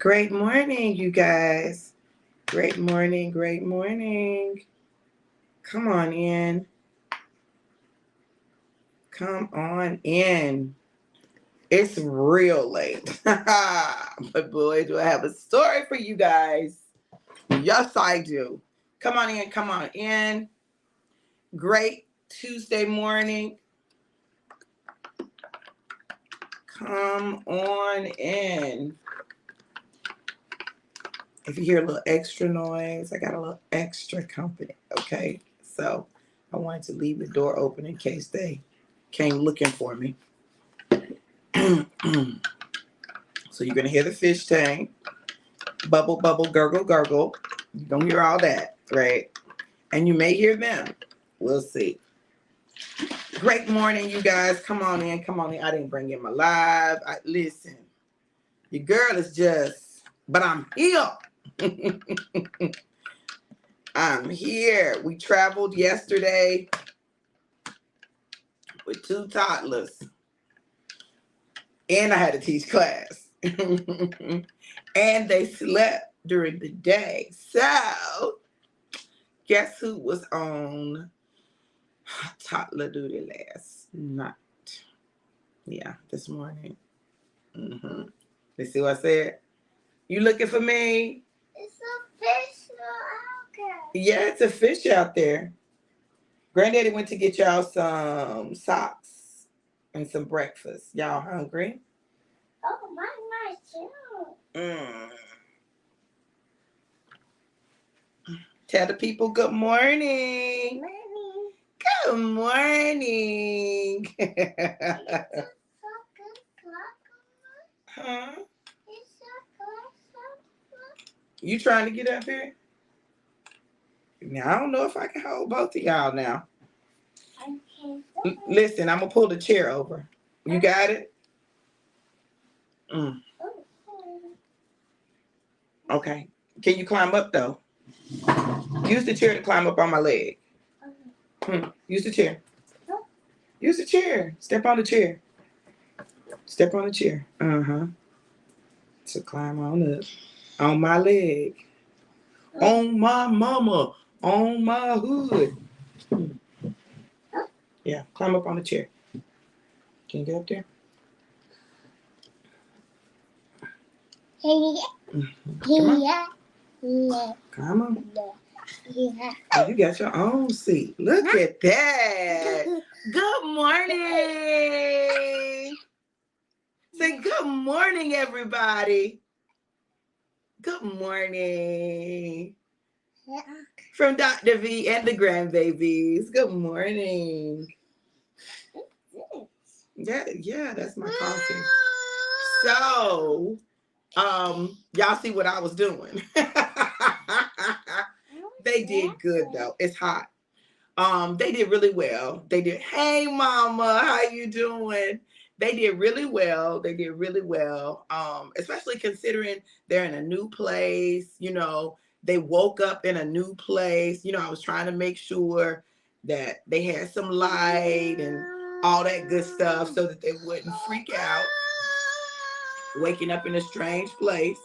Great morning, you guys. Great morning, great morning. Come on in. Come on in. It's real late. But boy, do I have a story for you guys. Yes, I do. Come on in, come on in. Great Tuesday morning. Come on in. If you hear a little extra noise, I got a little extra company, okay? So I wanted to leave the door open in case they came looking for me. So you're going to hear the fish tank, bubble, bubble, gurgle, gurgle. You're going to hear all that, right? And you may hear them. We'll see. Great morning, you guys. Come on in, come on in. I didn't bring in my live. Listen, your girl is just, but I'm here. I'm here. We traveled yesterday with 2 toddlers. And I had to teach class. And they slept during the day. So, guess who was on toddler duty last night? Yeah, this morning. You see what I said? You looking for me? It's a fish out there. Yeah, it's a fish out there. Granddaddy went to get y'all some socks and some breakfast. Y'all hungry? Oh, my too. Tell the people good morning. Mommy. Good morning. Huh? You trying to get up here? Now, I don't know if I can hold both of y'all now. Listen, I'm going to pull the chair over. You got it? Okay. Can you climb up, though? Use the chair to climb up on my leg. Use the chair. Use the chair. Step on the chair. Step on the chair. To climb on up. On my leg. On my mama. On my hood. Yeah, climb up on the chair. Can you get up there? Come on. Oh, you got your own seat. Look at that. Good morning. Say good morning, everybody. Good morning. From Dr. V and the grandbabies. Good morning. Yeah, that's my coffee. So, y'all see what I was doing. They did good though. It's hot. They did really well. They did, hey mama, how you doing? They did really well. They did really well. Especially considering they're in a new place, you know, they woke up in a new place. You know, I was trying to make sure that they had some light and all that good stuff so that they wouldn't freak out waking up in a strange place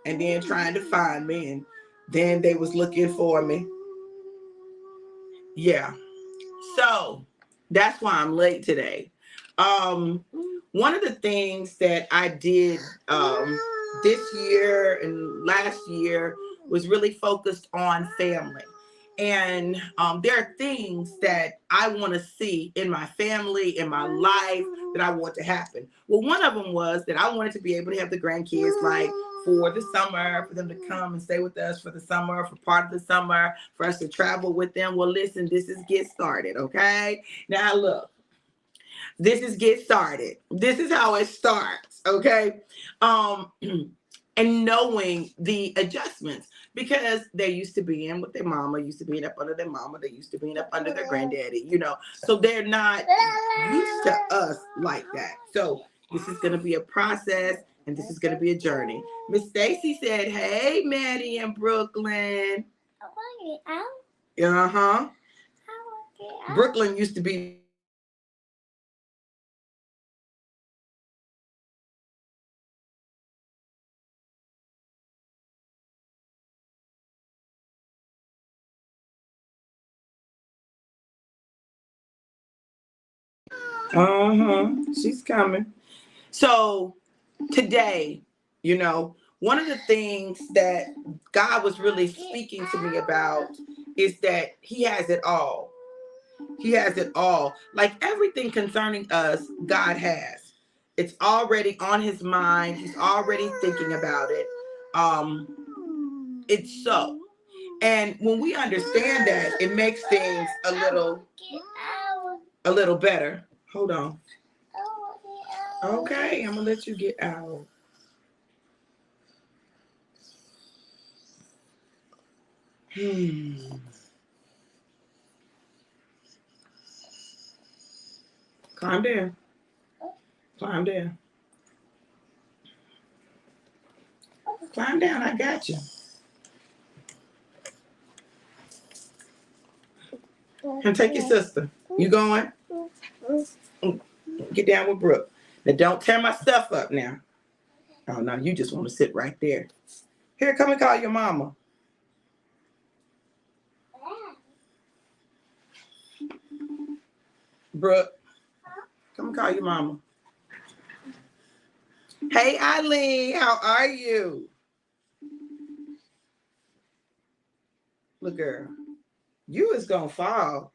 and then trying to find me, and then they was looking for me. Yeah, so that's why I'm late today. One of the things that I did this year and last year was really focused on family. And there are things that I want to see in my family, in my life, that I want to happen. Well, one of them was that I wanted to be able to have the grandkids like for the summer, for them to come and stay with us for the summer, for part of the summer, for us to travel with them. Well, listen, this is get started, okay? Now, look, this is get started. This is how it starts, okay? And knowing the adjustments, because they used to be in with their mama, used to being up under their mama, they used to being up under their granddaddy, you know, so they're not used to us like that. So this is going to be a process, and this is going to be a journey. Miss Stacy said, hey, Maddie in Brooklyn. Brooklyn used to be She's coming. So today, one of the things that God was really speaking to me about is that He has it all. He has it all. Like everything concerning us, God has. It's already on His mind. He's already thinking about it. It's so. And when we understand that, it makes things a little better. Hold on. Okay, I'm gonna let you get out. Calm down. Calm down. Calm down. I got you. And take your sister. You going? Get down with Brooke. Now don't tear my stuff up now. Oh no, you just want to sit right there. Here, come and call your mama. Brooke, come and call your mama. Hey Eileen, how are you? Look, girl, you is gonna fall.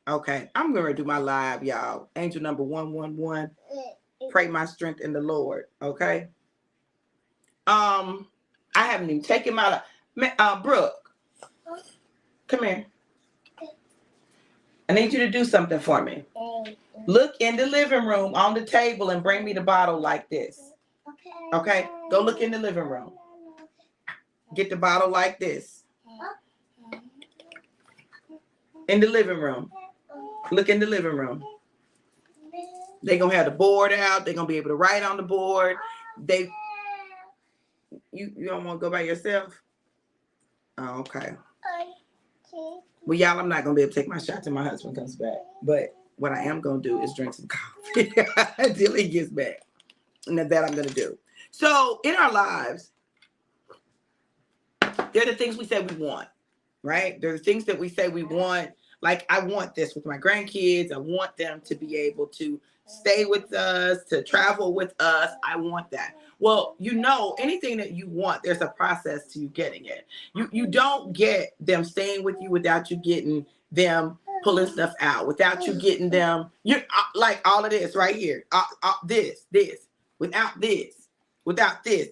Okay, I'm gonna do my live, y'all. Angel number 111. Pray my strength in the Lord. Okay. I haven't even taken my Brooke, come here. I need you to do something for me. Look in the living room on the table and bring me the bottle like this. Okay? Go look in the living room. Get the bottle like this. In the living room. Look in the living room. They're going to have the board out. They're going to be able to write on the board. You don't want to go by yourself? Oh, okay. Well, y'all, I'm not going to be able to take my shot till my husband comes back. But what I am going to do is drink some coffee until he gets back. And that I'm going to do. So in our lives, there are the things we say we want, right? There are the things that we say we want. Like, I want this with my grandkids. I want them to be able to stay with us, to travel with us. I want that. Well, anything that you want, there's a process to you getting it. You don't get them staying with you without you getting them pulling stuff out, without you getting them, like all of this right here, this, without this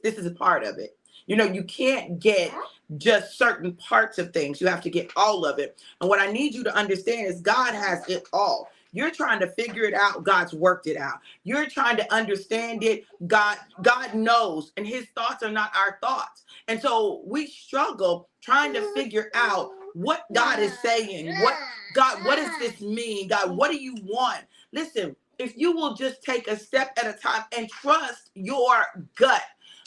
is a part of it. You can't get just certain parts of things. You have to get all of it. And what I need you to understand is God has it all. You're trying to figure it out. God's worked it out. You're trying to understand it. God knows, and His thoughts are not our thoughts. And so we struggle trying to figure out what God is saying. What does this mean? God, what do you want? Listen, if you will just take a step at a time and trust your gut.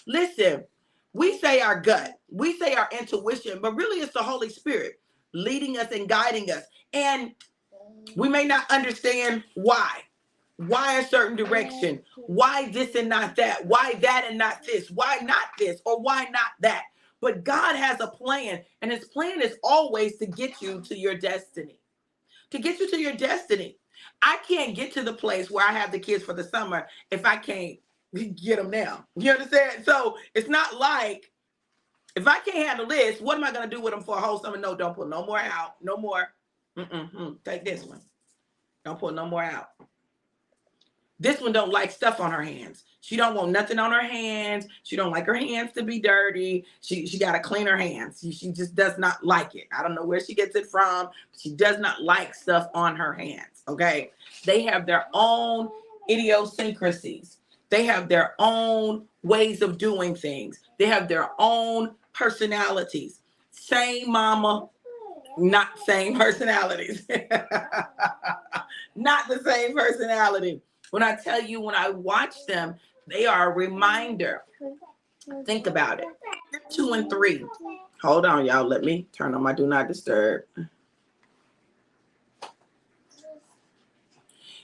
Listen, we say our gut, we say our intuition, but really it's the Holy Spirit leading us and guiding us. And we may not understand why a certain direction, why this and not that, why that and not this, why not this, or why not that. But God has a plan, and His plan is always to get you to your destiny. To get you to your destiny. I can't get to the place where I have the kids for the summer if I can't get them now. You understand? So it's not like, if I can't handle this, what am I going to do with them for a whole summer? No, don't pull no more out. No more. Take this one. Don't pull no more out. This one don't like stuff on her hands. She don't want nothing on her hands. She don't like her hands to be dirty. She got to clean her hands. She just does not like it. I don't know where she gets it from. She does not like stuff on her hands. Okay. They have their own idiosyncrasies. They have their own ways of doing things. They have their own personalities. Same mama, not same personalities. Not the same personality. When I tell you, when I watch them, they are a reminder. Think about it. 2 and 3. Hold on, y'all. Let me turn on my do not disturb.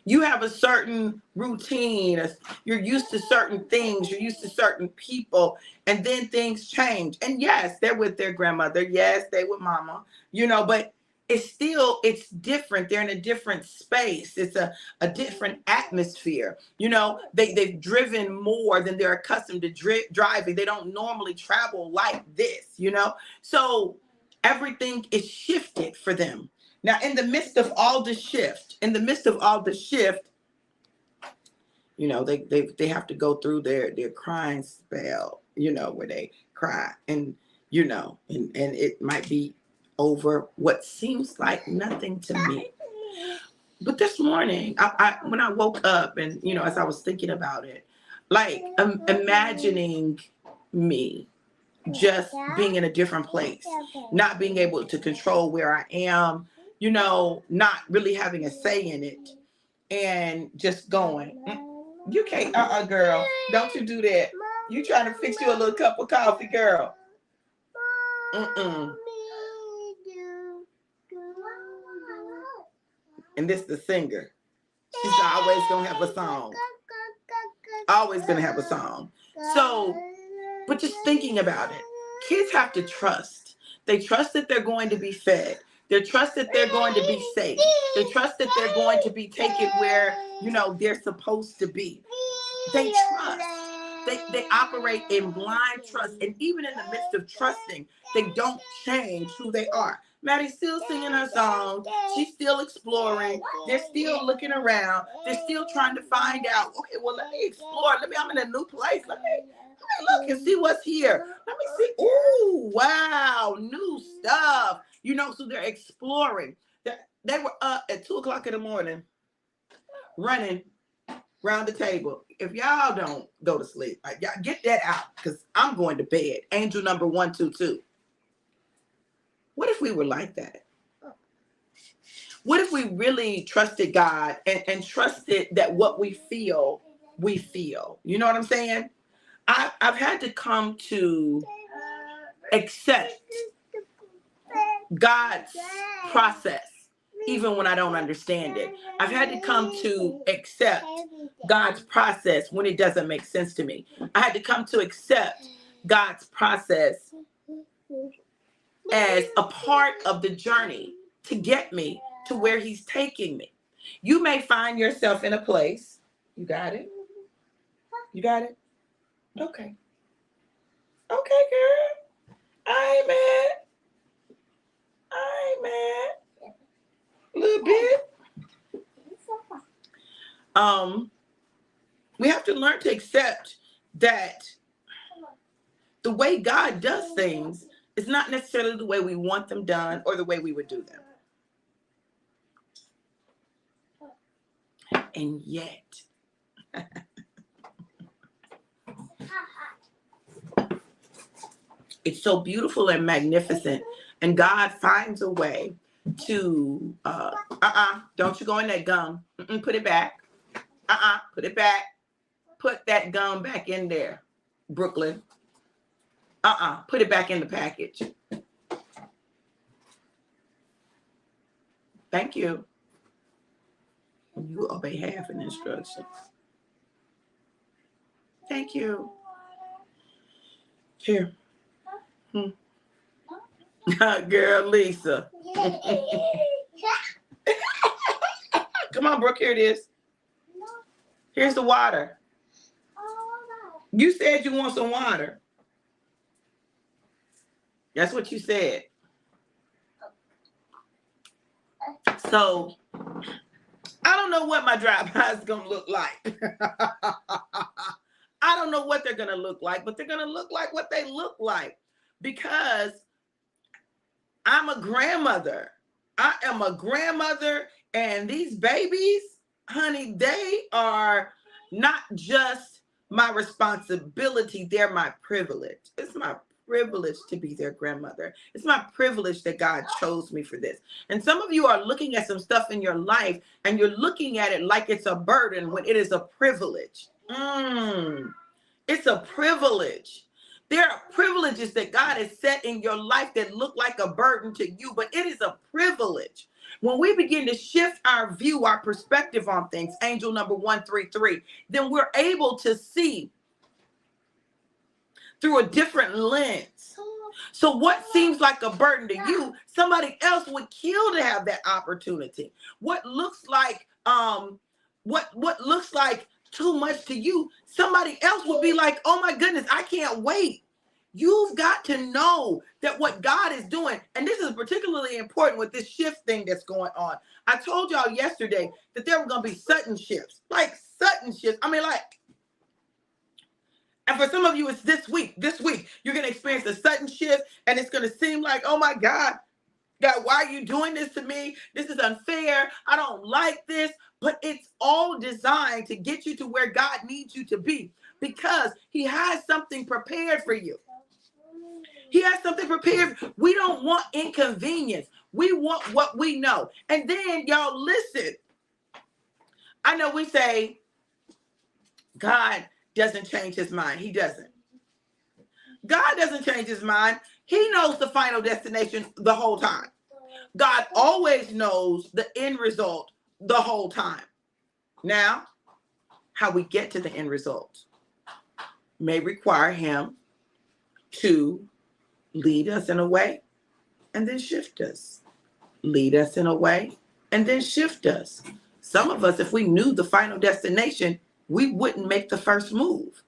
You have a certain routine. You're used to certain things. You're used to certain people. And then things change. And yes, they're with their grandmother. Yes, they with mama, but it's different. They're in a different space. It's a different atmosphere. They've driven more than they're accustomed to driving. They don't normally travel like this. So everything is shifted for them. Now, in the midst of all the shift, they have to go through their crying spell, where they cry, and it might be over what seems like nothing to me. But this morning, when I woke up, and as I was thinking about it, like imagining me just being in a different place, not being able to control where I am, not really having a say in it, and just going, you can't, girl, don't you do that. You trying to fix you a little cup of coffee, girl. And this the singer. She's always gonna have a song. Always gonna have a song. So, but just thinking about it, kids have to trust. They trust that they're going to be fed. They trust that they're going to be safe. They trust that they're going to be taken where, they're supposed to be. They trust. They operate in blind trust. And even in the midst of trusting, they don't change who they are. Maddie's still singing her song. She's still exploring. They're still looking around. They're still trying to find out, okay, well, let me explore. I'm in a new place. Let me look and see what's here. Let me see. Ooh, wow, new stuff. So they're exploring. They were up at 2:00 in the morning running around the table. If y'all don't go to sleep, y'all get that out, because I'm going to bed. Angel number 122. What if we were like that? What if we really trusted God and trusted that what we feel, we feel? You know what I'm saying? I've had to come to accept God's process, even when I don't understand it. I've had to come to accept God's process when it doesn't make sense to me. I had to come to accept God's process as a part of the journey to get me to where he's taking me. You may find yourself in a place. You got it? You got it? Okay. Okay, girl. I ain't mad. I ain't mad. A little bit. We have to learn to accept that the way God does things is not necessarily the way we want them done or the way we would do them. And yet, it's so beautiful and magnificent. And God finds a way to, don't you go in that gum. Put it back. Put it back. Put that gum back in there, Brooklyn. Put it back in the package. Thank you. You obey half an instruction. Thank you. Here. Girl, Lisa. Come on, Brooke, here it is. Here's the water. You said you want some water. That's what you said. So, I don't know what my drive-by is going to look like. I don't know what they're going to look like, but they're going to look like what they look like, because I'm a grandmother. I am a grandmother, and these babies, honey, they are not just my responsibility, they're my privilege. It's my privilege to be their grandmother. It's my privilege that God chose me for this. And some of you are looking at some stuff in your life, and you're looking at it like it's a burden when it is a privilege. It's a privilege. There are privileges that God has set in your life that look like a burden to you, but it is a privilege. When we begin to shift our view, our perspective on things, angel number 133, then we're able to see through a different lens. So what seems like a burden to you, somebody else would kill to have that opportunity. What looks like what looks like too much to you, somebody else would be like, "Oh my goodness, I can't wait." You've got to know that what God is doing, and this is particularly important with this shift thing that's going on. I told y'all yesterday that there were going to be sudden shifts, like sudden shifts. I mean, like, and for some of you, it's this week. This week, you're going to experience a sudden shift, and it's going to seem like, "Oh my God, God, why are you doing this to me? This is unfair. I don't like this." But it's all designed to get you to where God needs you to be, because he has something prepared for you. He has something prepared. We don't want inconvenience. We want what we know. And then, y'all, listen. I know we say God doesn't change his mind. He doesn't. God doesn't change his mind. He knows the final destination the whole time. God always knows the end result the whole time. Now, how we get to the end result may require him to lead us in a way and then shift us. Lead us in a way and then shift us. Some of us, if we knew the final destination, we wouldn't make the first move.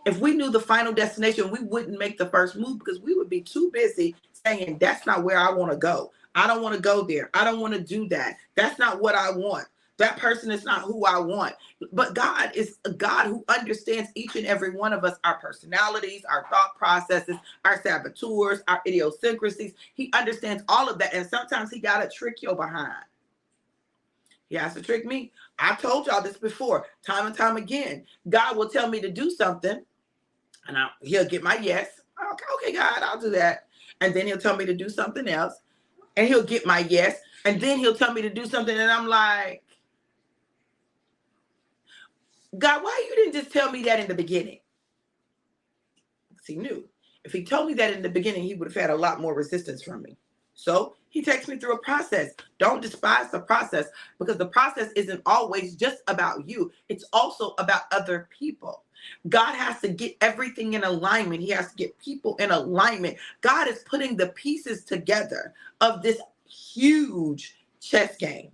If we knew the final destination, we wouldn't make the first move, because we would be too busy saying, "That's not where I want to go. I don't want to go there. I don't want to do that. That's not what I want. That person is not who I want." But God is a God who understands each and every one of us, our personalities, our thought processes, our saboteurs, our idiosyncrasies. He understands all of that. And sometimes he got to trick your behind. He has to trick me. I've told y'all this before, time and time again. God will tell me to do something, and he'll get my yes. Okay, God, I'll do that. And then he'll tell me to do something else, and he'll get my yes. And then he'll tell me to do something, and I'm like, "God, why you didn't just tell me that in the beginning?" Because he knew. If he told me that in the beginning, he would have had a lot more resistance from me. So he takes me through a process. Don't despise the process, because the process isn't always just about you. It's also about other people. God has to get everything in alignment. He has to get people in alignment. God is putting the pieces together of this huge chess game.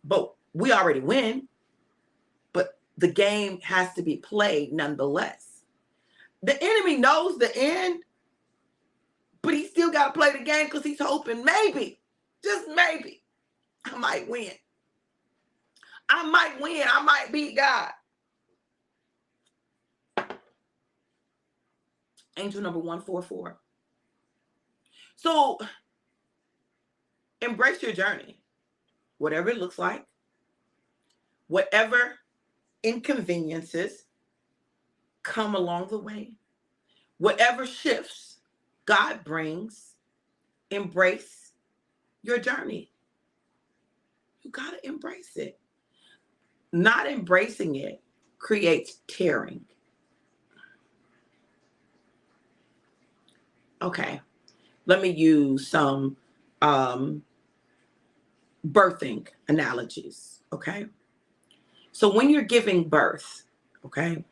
But we already win. But the game has to be played nonetheless. The enemy knows the end, but he still got to play the game, because he's hoping maybe, just maybe, I might win. I might win. I might beat God. Angel number 144. So embrace your journey, whatever it looks like, whatever inconveniences come along the way, whatever shifts God brings, embrace your journey. You got to embrace it. Not embracing it creates tearing. Okay, let me use some birthing analogies, okay? So when you're giving birth, okay,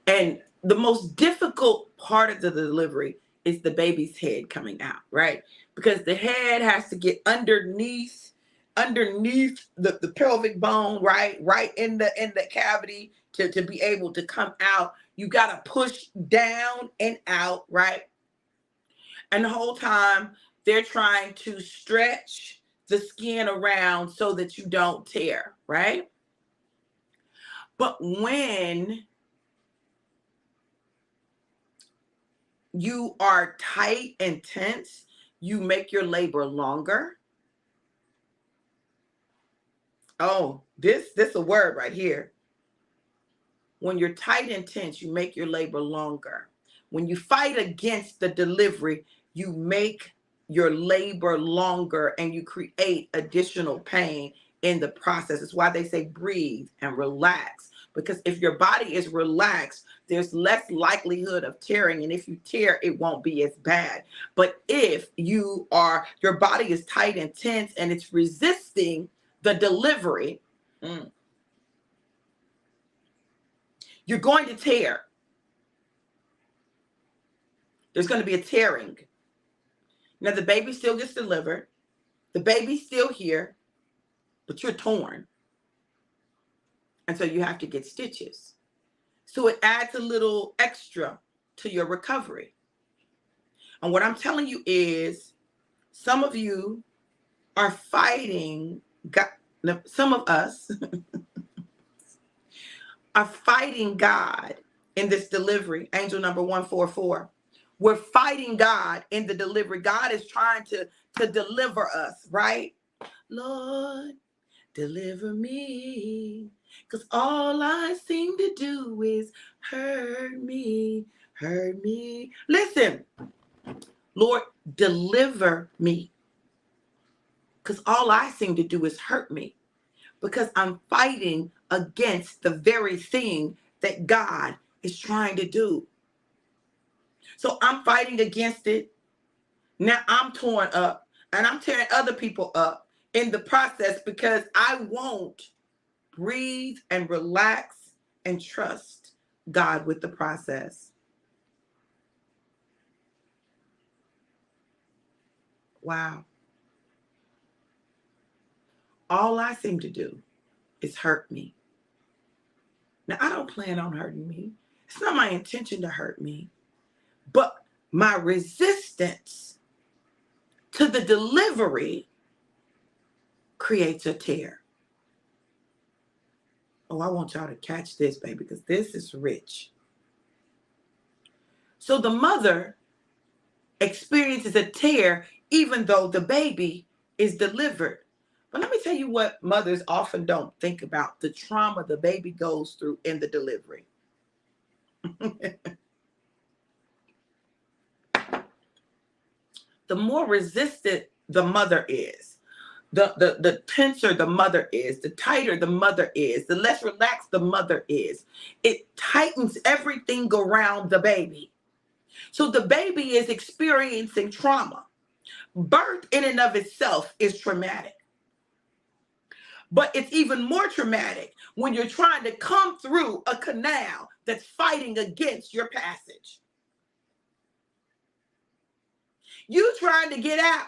and the most difficult part of the delivery is the baby's head coming out, right? Because the head has to get underneath the pelvic bone, right in the cavity to be able to come out. You got to push down and out, right? And the whole time they're trying to stretch the skin around so that you don't tear, right? But when you are tight and tense, you make your labor longer. Oh, this a word right here. When you're tight and tense, you make your labor longer. When you fight against the delivery, you make your labor longer, and you create additional pain in the process. It's why they say breathe and relax, because if your body is relaxed, there's less likelihood of tearing. And if you tear, it won't be as bad. But if your body is tight and tense and it's resisting the delivery, you're going to tear. There's going to be a tearing. Now, the baby still gets delivered. The baby's still here, but you're torn. And so you have to get stitches. So it adds a little extra to your recovery. And what I'm telling you is, some of you are fighting God. Some of us are fighting God in this delivery. Angel number 144. We're fighting God in the delivery. God is trying to deliver us, right? Lord, deliver me, because all I seem to do is hurt me. Listen, Lord, deliver me, because all I seem to do is hurt me, because I'm fighting against the very thing that God is trying to do. So I'm fighting against it. Now I'm torn up, and I'm tearing other people up in the process, because I won't breathe and relax and trust God with the process. Wow. All I seem to do is hurt me. Now, I don't plan on hurting me. It's not my intention to hurt me. But my resistance to the delivery creates a tear. Oh, I want y'all to catch this, baby, because this is rich. So the mother experiences a tear even though the baby is delivered. But let me tell you what mothers often don't think about: the trauma the baby goes through in the delivery. The more resistant the mother is, the tenser the mother is, the tighter the mother is, the less relaxed the mother is. It tightens everything around the baby. So the baby is experiencing trauma. Birth in and of itself is traumatic. But it's even more traumatic when you're trying to come through a canal that's fighting against your passage. You trying to get out,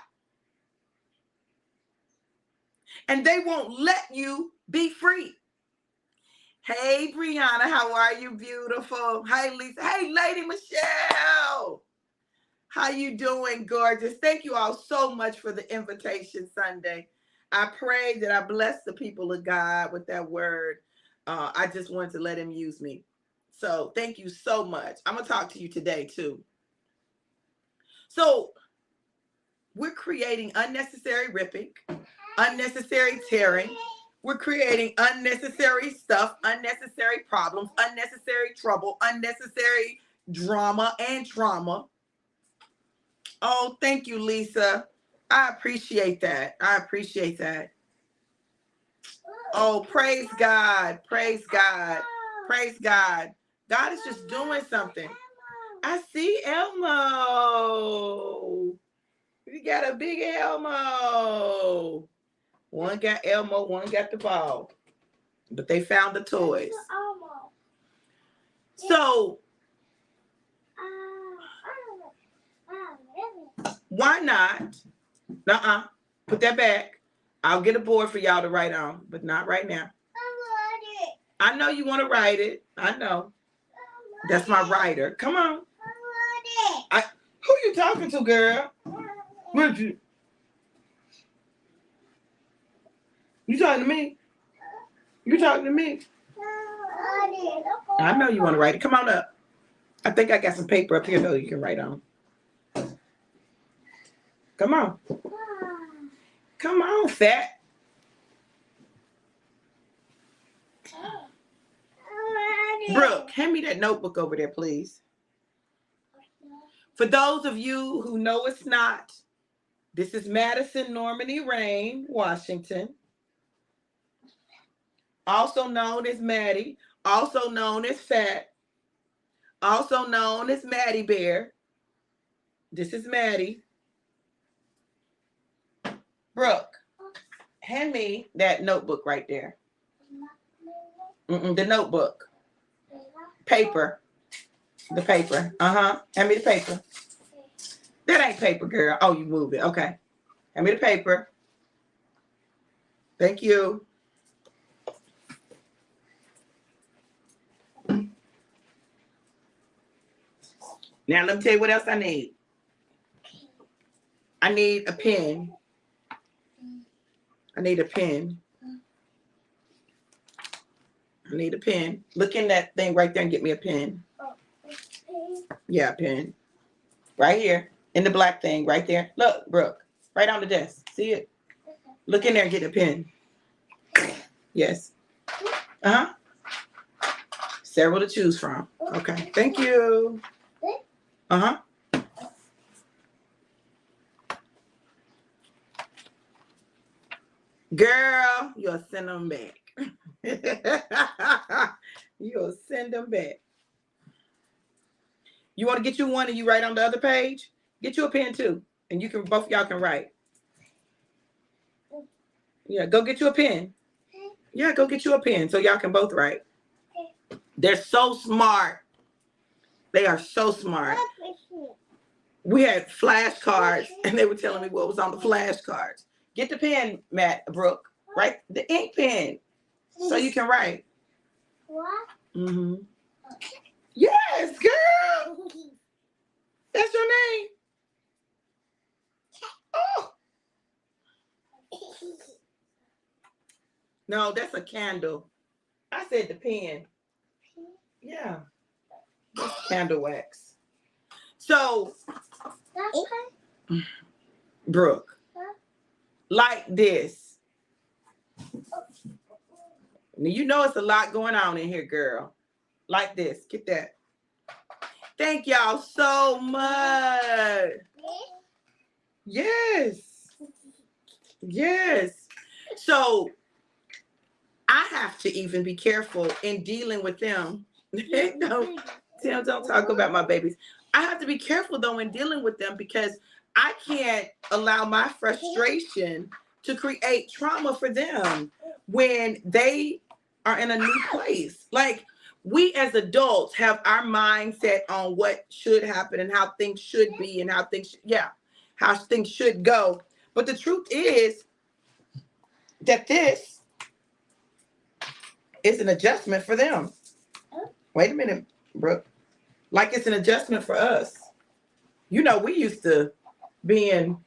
and they won't let you be free. Hey, Brianna, how are you, beautiful? Hey, Lisa. Hey, Lady Michelle. How you doing, gorgeous? Thank you all so much for the invitation Sunday. I pray that I bless the people of God with that word. I just wanted to let him use me. So thank you so much. I'm going to talk to you today, too. So we're creating unnecessary ripping, unnecessary tearing. We're creating unnecessary stuff, unnecessary problems, unnecessary trouble, unnecessary drama and trauma. Oh, thank you, Lisa. I appreciate that. I appreciate that. Oh, praise God. Praise God. Praise God. God is just doing something. I see Elmo. You got a big Elmo. One got Elmo, one got the ball. But they found the toys. So, why not? Put that back. I'll get a board for y'all to write on, but not right now. I know you want to write it. I know. That's my writer. Come on. Who you talking to, girl? You talking to me? You talking to me? I know you want to write it. Come on up. I think I got some paper up here, though, you can write on. Come on. Come on, fat. Brooke, hand me that notebook over there, please. For those of you who know it's not, this is Madison Normandy Rain, Washington. Also known as Maddie. also known as Fat, also known as Maddie Bear. This is Maddie. Brooke, hand me that notebook right there. The notebook. Paper. The paper. Hand me the paper. That ain't paper, girl. Oh, you move it. Okay. Hand me the paper. Thank you. Now let me tell you what else I need. I need a pen. I need a pen. I need a pen. Look in that thing right there and get me a pen. Yeah, a pen. Right here. In the black thing right there. Look, Brooke. Right on the desk. See it? Look in there and get a pen. Yes. Several to choose from. Okay. Thank you. Girl, you'll send them back. You'll send them back. You want to get you one and you write on the other page? Get you a pen too. And you can, both of y'all can write. Yeah, go get you a pen. Yeah, go get you a pen so y'all can both write. They're so smart. They are so smart. We had flashcards and they were telling me what was on the flashcards. Get the pen, Brooke. Right? The ink pen. So you can write. What? Yes, girl. That's your name. Oh. No, that's a candle. I said the pen. Yeah. That's candle wax. So, Brooke, like this. Now, you know it's a lot going on in here, girl. Like this. Get that. Thank y'all so much. Yes. Yes. So, I have to even be careful in dealing with them. No, Tim, don't talk about my babies. I have to be careful, though, in dealing with them because I can't allow my frustration to create trauma for them when they are in a new place. Like, we as adults have our mindset on what should happen and how things should be and how things should go. But the truth is that this is an adjustment for them. Wait a minute, Brooke. Like it's an adjustment for us. You know, we used to being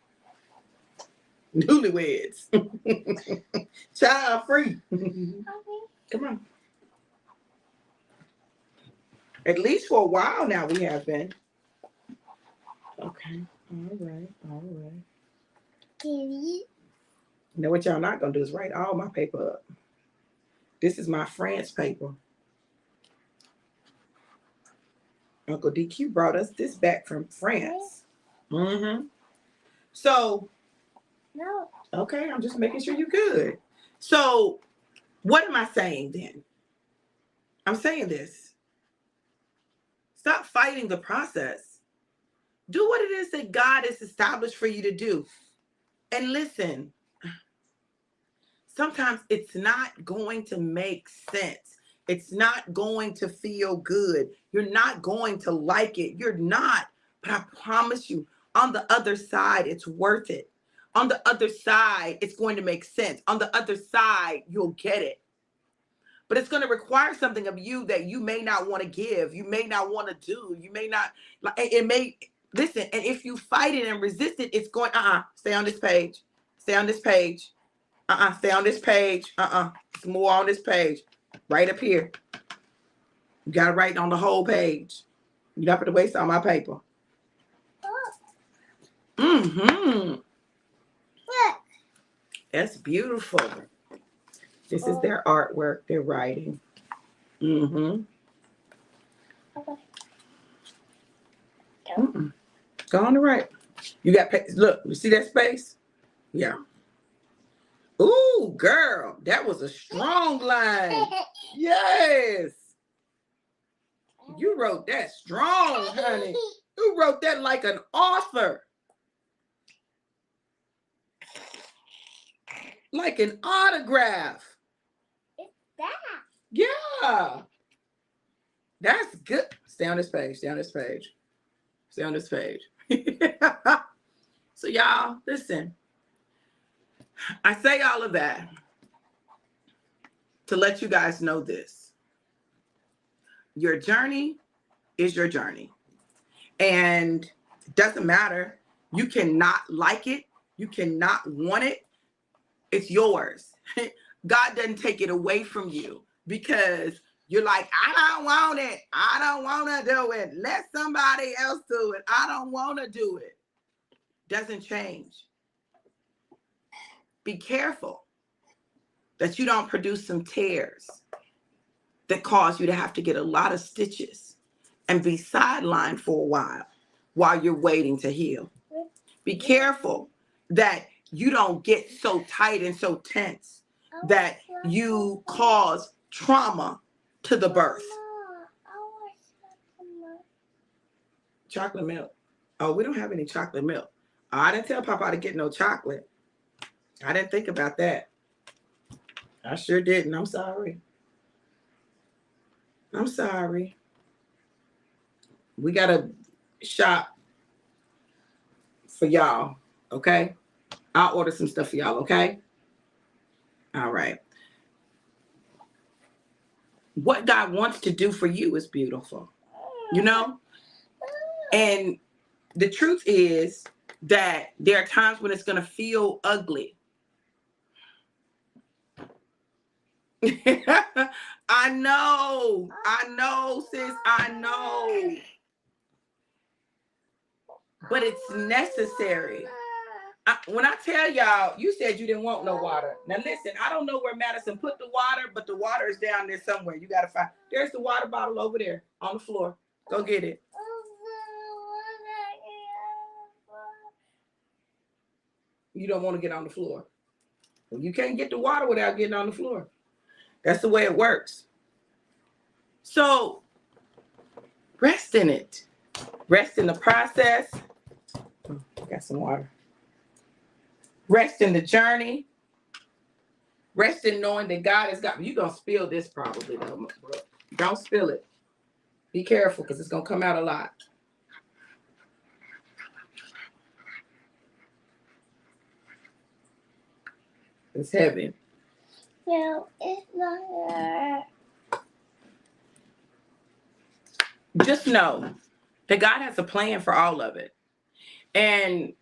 newlyweds. Child free. Come on. At least for a while now we have been. Okay. All right. You know what y'all not gonna do is write all my paper up. This is my France paper. Uncle DQ brought us this back from France. So, no. Okay, I'm just making sure you're good. So, what am I saying then? I'm saying this. Stop fighting the process. Do what it is that God has established for you to do. And listen, sometimes it's not going to make sense. It's not going to feel good. You're not going to like it. You're not. But I promise you, on the other side, it's worth it. On the other side, it's going to make sense. On the other side, you'll get it. But it's going to require something of you that you may not want to give. You may not want to do. You may not. It may. Listen, and if you fight it and resist it, it's going, stay on this page. Stay on this page. Stay on this page. It's more on this page. Right up here. You got to write on the whole page. You don't have to waste all my paper. That's beautiful. This is their artwork they're writing. Go on the right. You got, look, you see that space? Yeah. Ooh, girl, that was a strong line. Yes. You wrote that strong, honey. You wrote that like an author. Like an autograph. It's that. Yeah. That's good. Stay on this page. Stay on this page. Stay on this page. So y'all, listen. I say all of that to let you guys know this. Your journey is your journey. And it doesn't matter. You cannot like it. You cannot want it. It's yours. God doesn't take it away from you because you're like, I don't want it. I don't want to do it. Let somebody else do it. I don't want to do it. Doesn't change. Be careful that you don't produce some tears that cause you to have to get a lot of stitches and be sidelined for a while you're waiting to heal. Be careful that you don't get so tight and so tense that you cause trauma to the birth. Chocolate milk. Oh, we don't have any chocolate milk. Oh, I didn't tell Papa to get no chocolate. I didn't think about that. I sure didn't. I'm sorry. I'm sorry. We got to shop for y'all, okay? I'll order some stuff for y'all, okay? All right. What God wants to do for you is beautiful, you know? And the truth is that there are times when it's going to feel ugly. I know, sis, I know. But it's necessary. When I tell y'all, you said you didn't want no water. Now listen, I don't know where Madison put the water, but the water is down there somewhere. You got to find. There's the water bottle over there on the floor. Go get it. You don't want to get on the floor. Well, you can't get the water without getting on the floor. That's the way it works. So rest in it. Rest in the process. Oh, got some water. Rest in the journey. Rest in knowing that God has got. You're going to spill this probably, though, bro. Don't spill it. Be careful because it's going to come out a lot. It's heavy. No, it's not. Just know that God has a plan for all of it. And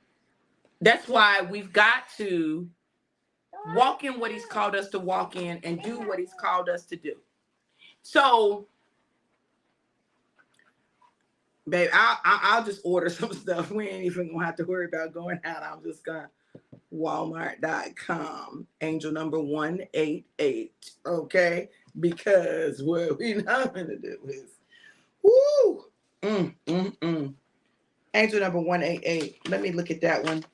that's why we've got to walk in what he's called us to walk in and do what he's called us to do. So, babe, I'll just order some stuff. We ain't even going to have to worry about going out. I'm just going to Walmart.com, angel number 188, okay? Because what we not going to do is, woo, angel number 188. Let me look at that one.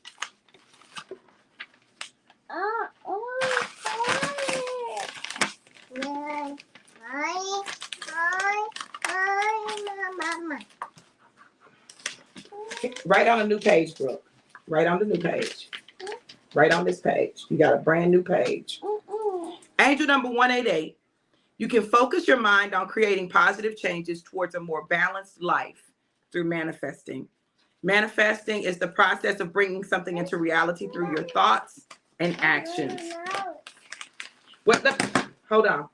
Write on a new page, Brooke. Write on the new page. Right on this page. You got a brand new page. Angel number 188. You can focus your mind on creating positive changes towards a more balanced life through manifesting. Manifesting is the process of bringing something into reality through your thoughts and actions. Hold on.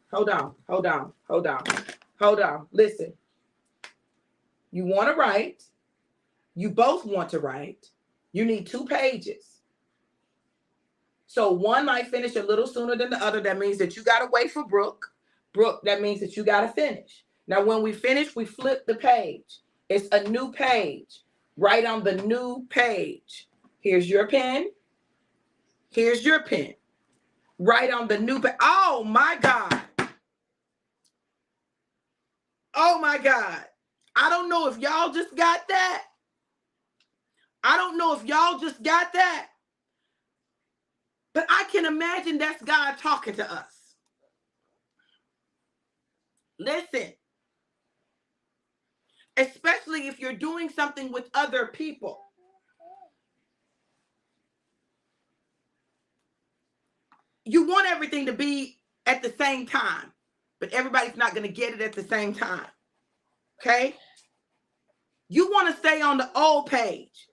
Listen. You want to write. You both want to write. You need 2 pages. So one might finish a little sooner than the other. That means that you got to wait for Brooke. Brooke, that means that you got to finish. Now, when we finish, we flip the page. It's a new page. Write on the new page. Here's your pen. Here's your pen. Write on the new page. Oh, my God. Oh, my God. I don't know if y'all just got that. But I can imagine that's God talking to us. Listen. especially if you're doing something with other people. You want everything to be at the same time, but everybody's not going to get it at the same time. Okay? You want to stay on the old page.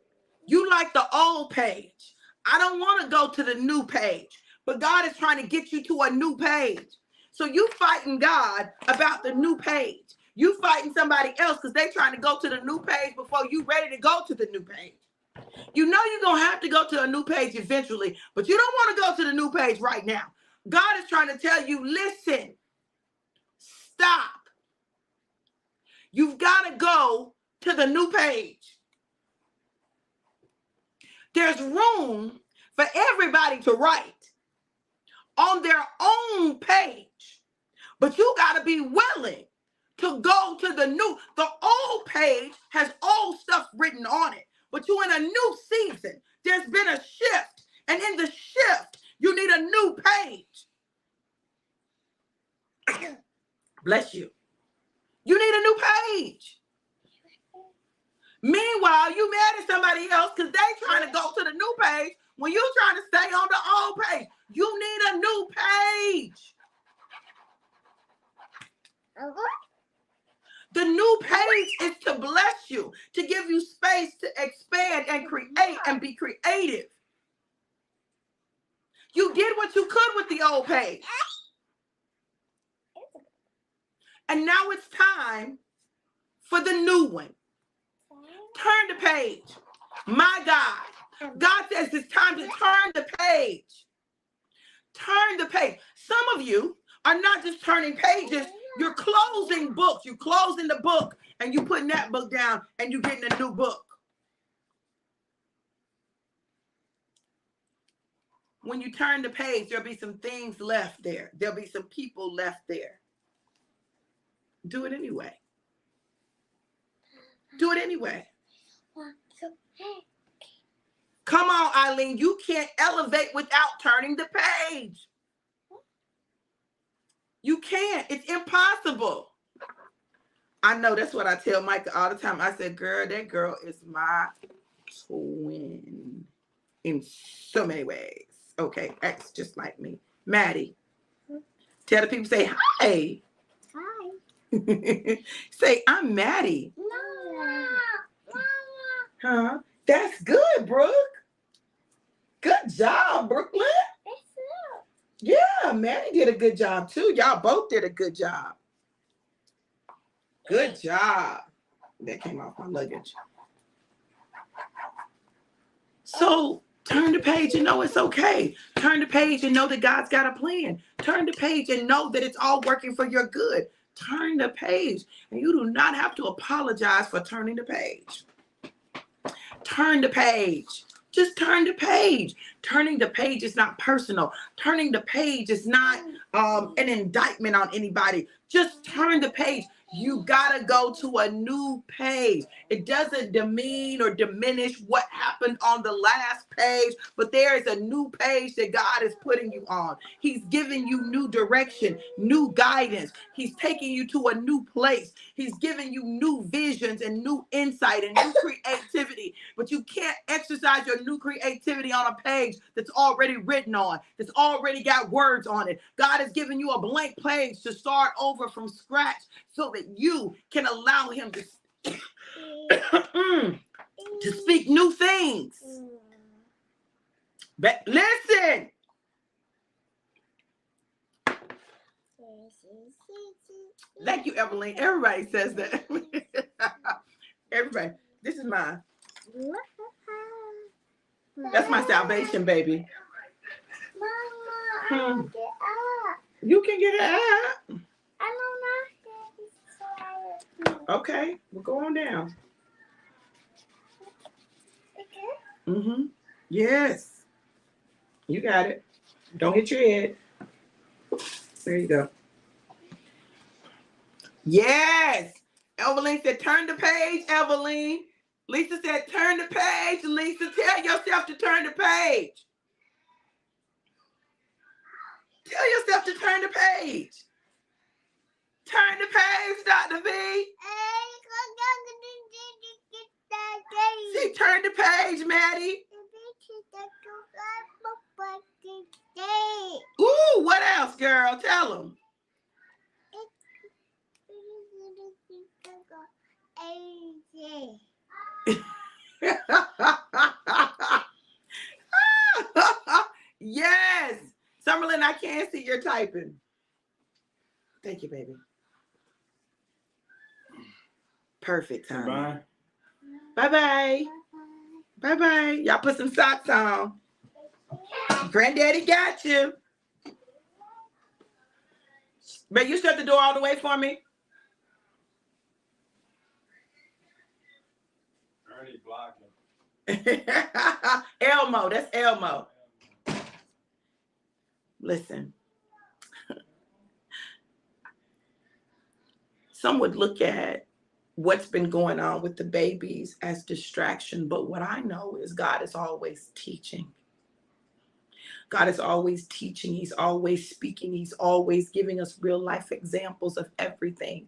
You like the old page. I don't want to go to the new page, but God is trying to get you to a new page. So you fighting God about the new page. You fighting somebody else because they trying to go to the new page before you ready to go to the new page. You know you're going to have to go to a new page eventually, but you don't want to go to the new page right now. God is trying to tell you, listen, stop. You've got to go to the new page. There's room for everybody to write on their own page, but you got to be willing to go to the new. The old page has old stuff written on it, but you're in a new season. There's been a shift, and in the shift, you need a new page. Bless you. You need a new page. Meanwhile, you mad at somebody else because they trying to go to the new page when you trying to stay on the old page. You need a new page. The new page is to bless you, to give you space to expand and create and be creative. You did what you could with the old page. And now it's time for the new one. Turn the page. My God. God says it's time to turn the page. Turn the page. Some of you are not just turning pages. You're closing books. You're closing the book and you putting that book down and you're getting a new book. When you turn the page, there'll be some things left there. There'll be some people left there. Do it anyway. Do it anyway. Come on, Eileen. You can't elevate without turning the page. You can't. It's impossible. I know that's what I tell Micah all the time. I said, girl, that girl is my twin in so many ways. Okay, acts just like me. Maddie. Tell the people, say hi. Hi. Say, I'm Maddie. Mama. Huh? That's good, Brooke. Good job, Brooklyn. Yeah, Maddie did a good job too. Y'all both did a good job. Good job. That came off my luggage. So turn the page and know it's okay. Turn the page and know that God's got a plan. Turn the page and know that it's all working for your good. Turn the page. And you do not have to apologize for turning the page. Turn the page. Just turn the page. Turning the page is not personal. Turning the page is not an indictment on anybody. Just turn the page. You gotta go to a new page. It doesn't demean or diminish what happened on the last page, but there is a new page that God is putting you on. He's giving you new direction, new guidance. He's taking you to a new place. He's giving you new visions and new insight and new creativity. But you can't exercise your new creativity on a page that's already written on, that's already got words on it. God is giving you a blank page to start over from scratch so that you can allow him to speak new things. But listen. Thank you, Evelyn. Everybody says that. Everybody. This is mine. That's my salvation, baby. Mama, get up. You can get it out. I don't know. Okay, we'll go on down. Okay. Yes. You got it. Don't hit your head. There you go. Yes. Evelyn said, turn the page, Evelyn. Lisa said, turn the page. Lisa, tell yourself to turn the page. Tell yourself to turn the page. Turn the page, Dr. V. See, turn the page, Maddie. Ooh, what else, girl? Tell them. Yes. Summerlin, I can't see your typing. Thank you, baby. Perfect time. Bye-bye. Bye-bye. Y'all put some socks on. Granddaddy got you. But you shut the door all the way for me. Already blocking. Elmo, that's Elmo. Listen. Some would look at what's been going on with the babies as distraction, but what I know is God is always teaching. God is always teaching. He's always speaking. He's always giving us real life examples of everything.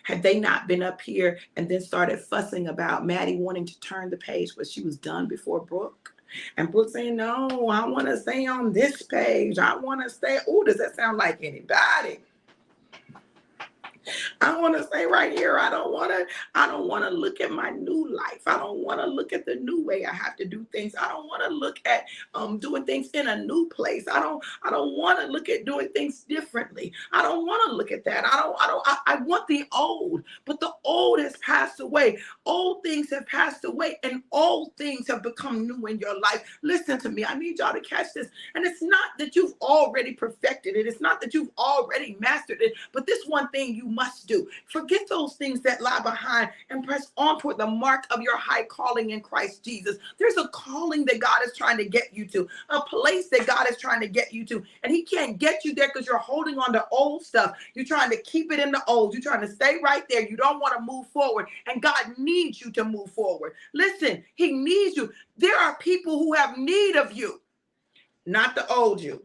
Had they not been up here and then started fussing about Maddie wanting to turn the page, but she was done before Brooke. And Brooke saying, no, I want to stay on this page. I want to stay. Oh, does that sound like anybody? I want to stay right here. I don't want to look at my new life. I don't want to look at the new way I have to do things. I don't want to look at doing things in a new place. I don't want to look at doing things differently. I don't want to look at that. I want the old, but the old has passed away. Old things have passed away and old things have become new in your life. Listen to me. I need y'all to catch this. And it's not that you've already perfected it. It's not that you've already mastered it, but this one thing you must do. Forget those things that lie behind and press on toward the mark of your high calling in Christ Jesus. There's a calling that God is trying to get you to, a place that God is trying to get you to. And he can't get you there because you're holding on to old stuff. You're trying to keep it in the old. You're trying to stay right there. You don't want to move forward. And God needs you to move forward. Listen, he needs you. There are people who have need of you, not the old you.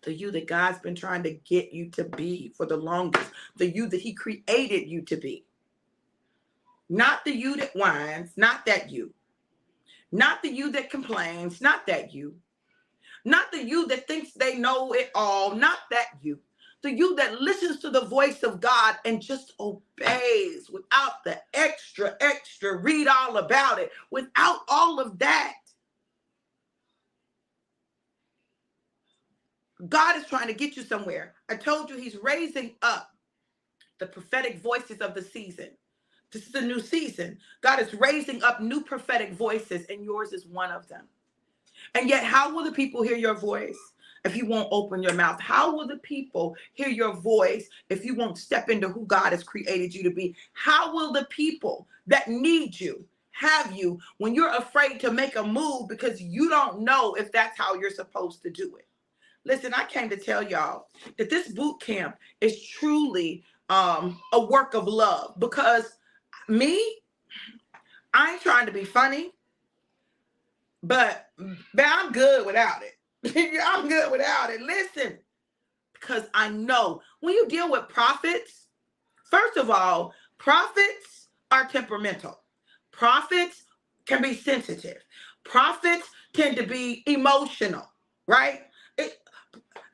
The you that God's been trying to get you to be for the longest. The you that he created you to be. Not the you that whines, not that you. Not the you that complains, not that you. Not the you that thinks they know it all, not that you. The you that listens to the voice of God and just obeys without the extra, read all about it, without all of that. God is trying to get you somewhere. I told you he's raising up the prophetic voices of the season. This is a new season. God is raising up new prophetic voices, and yours is one of them. And yet, how will the people hear your voice if you won't open your mouth? How will the people hear your voice if you won't step into who God has created you to be? How will the people that need you have you when you're afraid to make a move because you don't know if that's how you're supposed to do it? Listen, I came to tell y'all that this boot camp is truly a work of love, because me, I ain't trying to be funny, but I'm good without it. I'm good without it. Listen, because I know when you deal with prophets, first of all, prophets are temperamental. Prophets can be sensitive. Prophets tend to be emotional, right?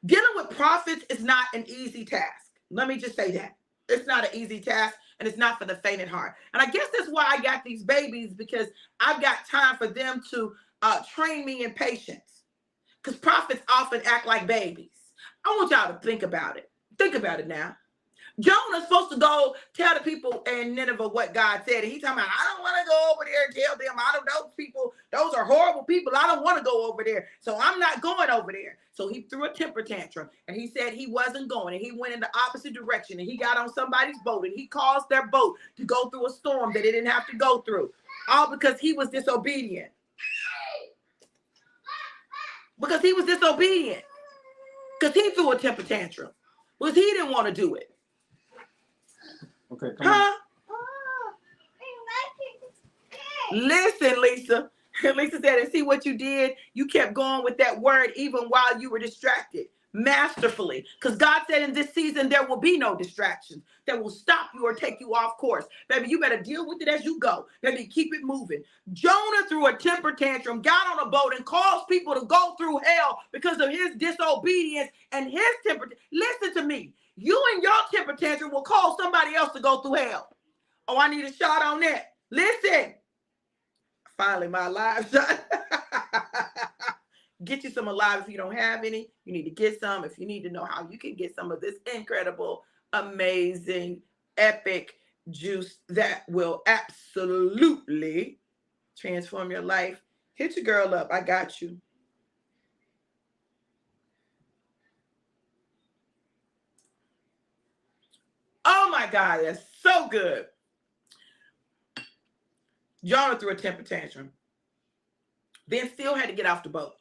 Dealing with prophets is not an easy task. Let me just say that. It's not an easy task, and it's not for the faint at heart. And I guess that's why I got these babies, because I've got time for them to train me in patience. Because prophets often act like babies. I want y'all to think about it. Think about it now. Jonah's supposed to go tell the people in Nineveh what God said. And he's talking about, I don't want to go over there and tell them. I don't know people. Those are horrible people. I don't want to go over there. So I'm not going over there. So he threw a temper tantrum and he said he wasn't going. And he went in the opposite direction. And he got on somebody's boat and he caused their boat to go through a storm that it didn't have to go through. All because he was disobedient. Because he was disobedient. Because he threw a temper tantrum. Because he didn't want to do it. Okay, come on. Listen, Lisa. Lisa said, and see what you did? You kept going with that word even while you were distracted. masterfully. Because God said in this season, there will be no distractions that will stop you or take you off course. Baby, you better deal with it as you go. Baby, keep it moving. Jonah threw a temper tantrum, got on a boat, and caused people to go through hell because of his disobedience and his temper. Listen to me. You and your temper tantrum will cause somebody else to go through hell. Oh, I need a shot on that. Listen. Finally, my live shot. Get you some Alive if you don't have any. You need to get some. If you need to know how you can get some of this incredible, amazing, epic juice that will absolutely transform your life, hit your girl up. I got you. Oh my God, that's so good. Jonah threw a temper tantrum. Then still had to get off the boat.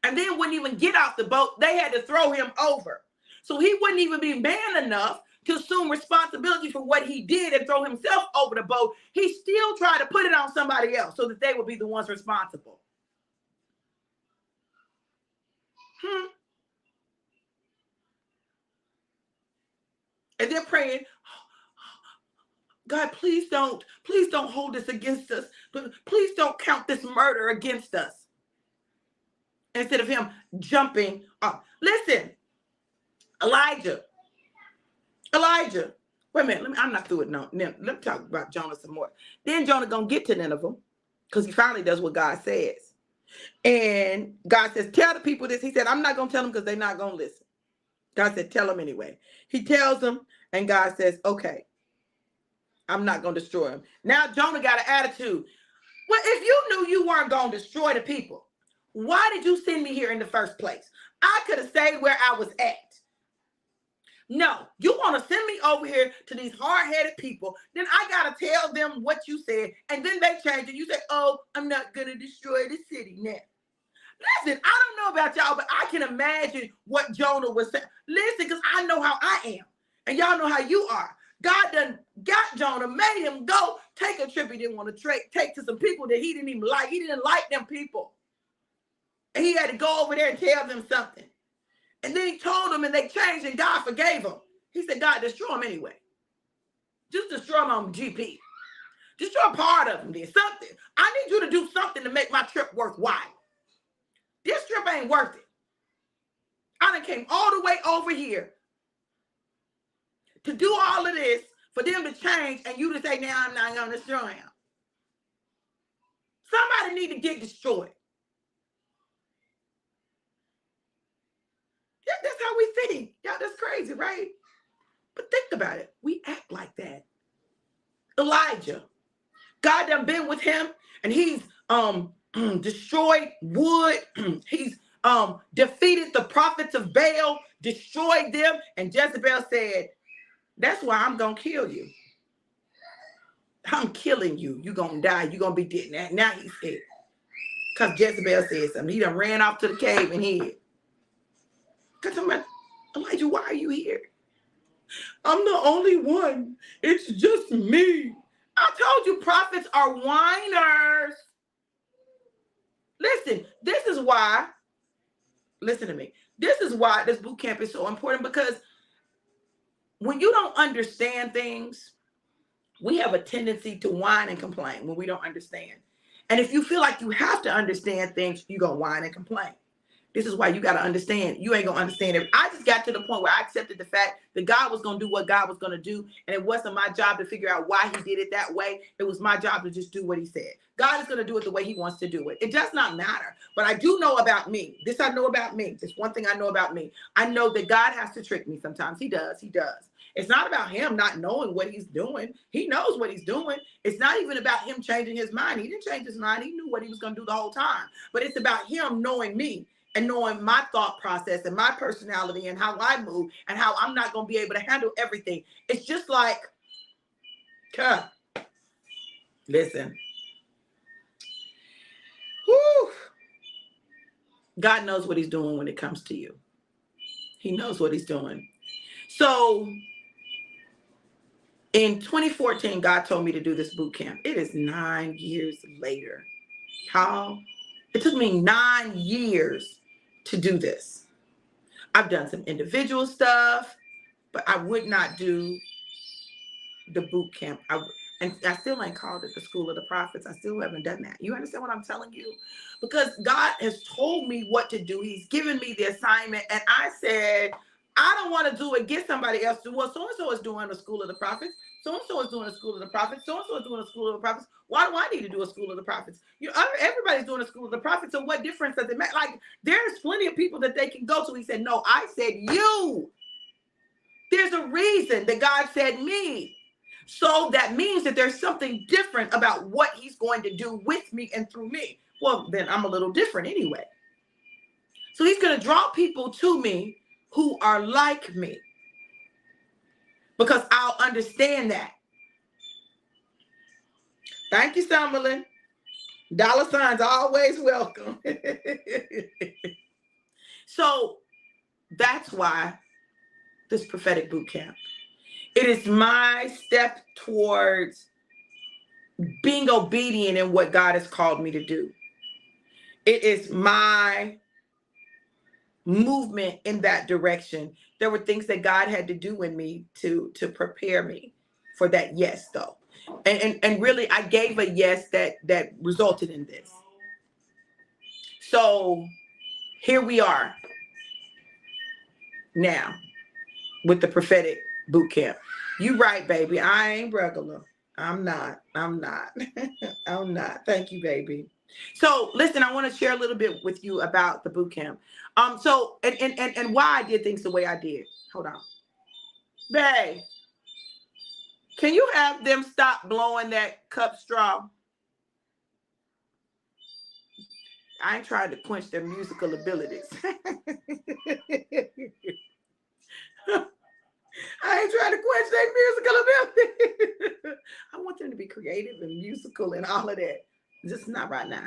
And then wouldn't even get off the boat. They had to throw him over. So he wouldn't even be man enough to assume responsibility for what he did and throw himself over the boat. He still tried to put it on somebody else so that they would be the ones responsible. And they're praying, God, please don't hold this against us. Please don't count this murder against us. Instead of him jumping up. Listen, Elijah. Wait a minute. I'm not through it. No, let me talk about Jonah some more. Then Jonah gonna get to Nineveh because he finally does what God says. And God says, tell the people this. He said, I'm not gonna tell them because they're not gonna listen. God said, tell them anyway. He tells them, and God says, okay, I'm not gonna destroy them. Now Jonah got an attitude. Well, if you knew you weren't gonna destroy the people, why did you send me here in the first place? I could have stayed where I was at. No, you want to send me over here to these hard-headed people. Then I got to tell them what you said. And then they change it. You say, oh, I'm not going to destroy the city now. Listen, I don't know about y'all, but I can imagine what Jonah was saying. Listen, because I know how I am. And y'all know how you are. God done got Jonah, made him go take a trip he didn't want to take to some people that he didn't even like. He didn't like them people. And he had to go over there and tell them something. And then he told them and they changed and God forgave them. He said, God, destroy them anyway. Just destroy them on GP. Destroy part of them then. Something. I need you to do something to make my trip worthwhile. This trip ain't worth it. I done came all the way over here to do all of this for them to change and you to say, now I'm not going to destroy them. Somebody need to get destroyed. Yeah, that's how we think. Yeah, that's crazy, right? But think about it. We act like that. Elijah. God done been with him and he's destroyed wood. He's defeated the prophets of Baal, destroyed them. And Jezebel said, that's why I'm going to kill you. I'm killing you. You're going to die. You're going to be dead. Now he said, because Jezebel said something. He done ran off to the cave and hid. Because I'm like, Elijah, why are you here? I'm the only one. It's just me. I told you prophets are whiners. Listen, this is why, listen to me. This is why this boot camp is so important, because when you don't understand things, we have a tendency to whine and complain when we don't understand. And if you feel like you have to understand things, you're going to whine and complain. This is why you got to understand. You ain't going to understand it. I just got to the point where I accepted the fact that God was going to do what God was going to do. And it wasn't my job to figure out why he did it that way. It was my job to just do what he said. God is going to do it the way he wants to do it. It does not matter. But I do know about me. This I know about me. This one thing I know about me. I know that God has to trick me sometimes. He does. He does. It's not about him not knowing what he's doing. He knows what he's doing. It's not even about him changing his mind. He didn't change his mind. He knew what he was going to do the whole time. But it's about him knowing me and knowing my thought process and my personality and how I move and how I'm not going to be able to handle everything. It's just like, listen. Whew. God knows what he's doing when it comes to you. He knows what he's doing. So in 2014, God told me to do this boot camp. It is 9 years later. How? It took me 9 years to do this. I've done some individual stuff, but I would not do the boot camp. And I still ain't called it the School of the Prophets. I still haven't done that. You understand what I'm telling you? Because God has told me what to do. He's given me the assignment. And I said, I don't want to do it. Get somebody else to do. Well, so-and-so is doing the School of the Prophets. So-and-so is doing the School of the Prophets. So-and-so is doing the School of the Prophets. Why do I need to do a School of the Prophets? Everybody's doing a School of the Prophets. So what difference does it make? Like, there's plenty of people that they can go to. He said, no, I said you. There's a reason that God said me. So that means that there's something different about what he's going to do with me and through me. Well, then I'm a little different anyway. So he's going to draw people to me who are like me, because I'll understand that. Thank you, Summerlin. Dollar signs always welcome. So that's why this prophetic boot camp. It is my step towards being obedient in what God has called me to do. It is my movement in that direction. There were things that God had to do in me to prepare me for that yes, though. And really, I gave a yes that resulted in this. So here we are now with the prophetic boot camp. You right, baby. I ain't regular. I'm not. I'm not. Thank you, baby. So listen, I want to share a little bit with you about the boot camp. So and why I did things the way I did. Hold on. Babe, can you have them stop blowing that cup straw? I ain't trying to quench their musical abilities. I ain't trying to quench their musical ability. I want them to be creative and musical and all of that. Just not right now.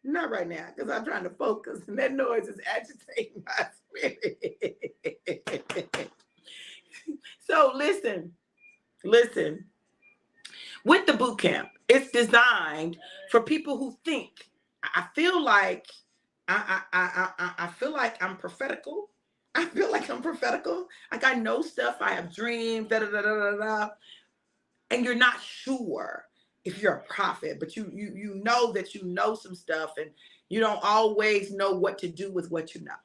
Not right now, because I'm trying to focus, and that noise is agitating my spirit. So listen. With the boot camp, it's designed for people who think. I feel like I feel like I'm prophetical. I feel like I'm prophetical. Like I know stuff. I have dreams. Da da da da da. And you're not sure if you're a prophet, but you know that you know some stuff, and you don't always know what to do with what you know.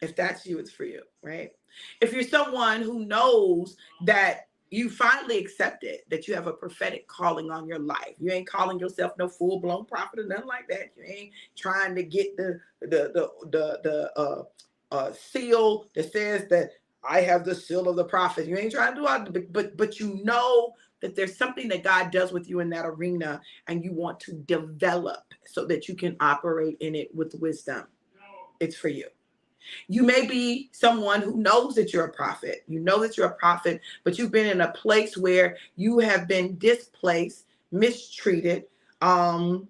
If that's you, it's for you, right? If you're someone who knows that you finally accepted that you have a prophetic calling on your life, you ain't calling yourself no full-blown prophet or nothing like that. You ain't trying to get the seal that says that I have the seal of the prophet. You ain't trying to do all, but you know that there's something that God does with you in that arena, and you want to develop so that you can operate in it with wisdom. It's for you. You may be someone who knows that you're a prophet. You know that you're a prophet, but you've been in a place where you have been displaced, mistreated, gone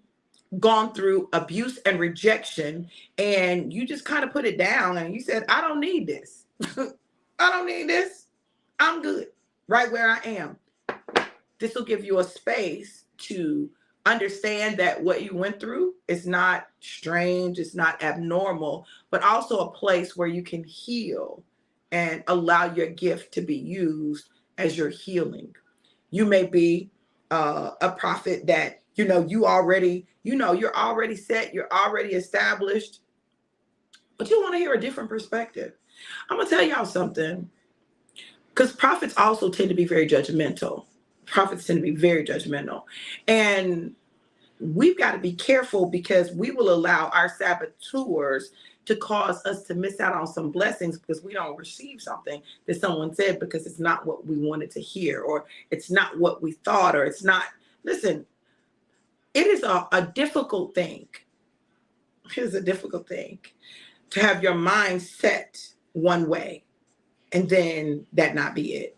through abuse and rejection, and you just kind of put it down and you said, I don't need this. I don't need this. I'm good right where I am. This will give you a space to understand that what you went through is not strange, it's not abnormal, but also a place where you can heal and allow your gift to be used as your healing. You may be a prophet that, you're already set, you're already established, but you want to hear a different perspective. I'm going to tell y'all something, because prophets also tend to be very judgmental. Prophets tend to be very judgmental. And we've got to be careful, because we will allow our saboteurs to cause us to miss out on some blessings because we don't receive something that someone said because it's not what we wanted to hear, or it's not what we thought, or it's not. Listen, it is a difficult thing. It is a difficult thing to have your mind set one way and then that not be it.